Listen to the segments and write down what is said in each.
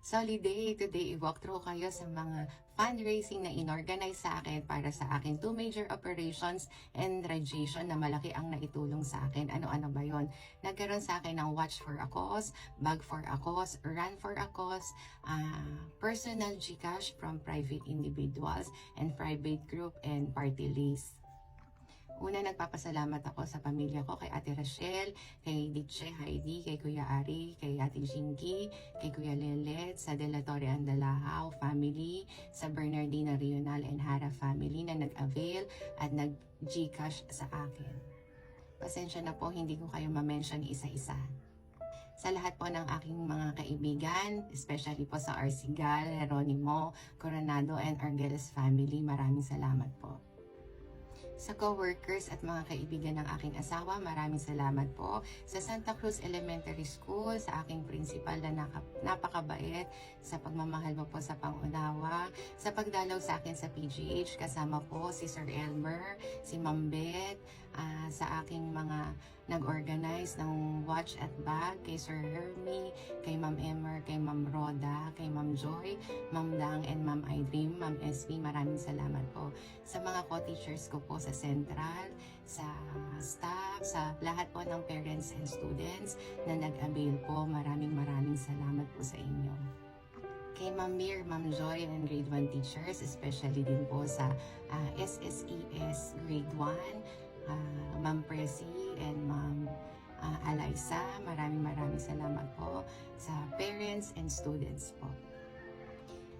Solid day! Today, i-walkthrough kayo sa mga fundraising na inorganize sa akin para sa akin 2 major operations and radiation na malaki ang naitulong sa akin. Ano-ano ba yon? Nagkaroon sa akin ng Watch for a Cause, Bag for a Cause, Run for a Cause, personal GCash from private individuals and private group and party list. Una, nagpapasalamat ako sa pamilya ko, kay Ate Rachel, kay Ditche Heidi, kay Kuya Ari, kay Ate Jinky, kay Kuya Lelet, sa De La Torre Andalahao family, sa Bernardina Rional and Hara family na nag-avail at nag-Gcash sa akin. Pasensya na po, hindi ko kayo ma-mention isa-isa. Sa lahat po ng aking mga kaibigan, especially po sa Arcigal, Jeronimo, Coronado and Argeles family, maraming salamat po. Sa co-workers at mga kaibigan ng aking asawa, maraming salamat po. Sa Santa Cruz Elementary School, sa aking principal na napakabait, sa pagmamahal mo po sa pangunawa, sa pagdalaw sa akin sa PGH, kasama po si Sir Elmer, si Ma'am Beth, sa aking mga nag-organize ng watch at bag, kay Sir Hermie, kay Ma'am Emmer, kay Ma'am Roda, kay Ma'am Joy, Ma'am Dang, and Ma'am Idream, Ma'am SB, maraming salamat po. Sa mga co-teachers ko po sa Central, sa staff, sa lahat po ng parents and students na nag-avail po, maraming salamat po sa inyo. Kay Ma'am Mir, Ma'am Joy, and Grade 1 teachers, especially din po sa SSES Grade 1, Ma'am Presi and Ma'am Alaysa, maraming salamat po sa parents and students po.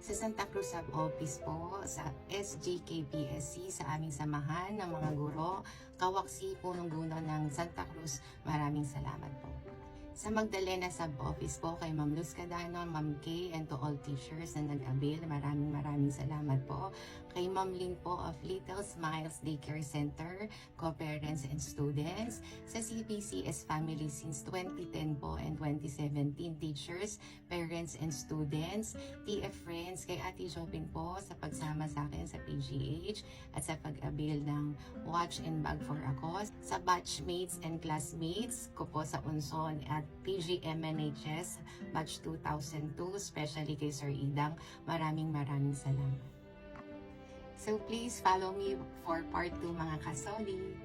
Sa Santa Cruz Sub-Office po, sa SGKPSC, sa aming samahan ng mga guro, Kawaksi Punong Duno ng Santa Cruz, maraming salamat po. Sa Magdalena Sub-Office po, kay Ma'am Luz Cadano, Ma'am Kay, and to all teachers na nag-avail, maraming salamat po. Kay Ma'am Lynn po of Little Smiles Daycare Center, co-parents and students. Sa CPCS Family since 2010 po and 2017, teachers, parents and students. TF Friends, kay Ate Jobin po sa pagsama sa akin sa PGH at sa pag-avail ng watch and bag for a cause. Sa batchmates and classmates ko po sa Unson at PGMNHS batch 2002, especially kay Sir Idang, maraming salamat. So please follow me for part 2 mga kasoli.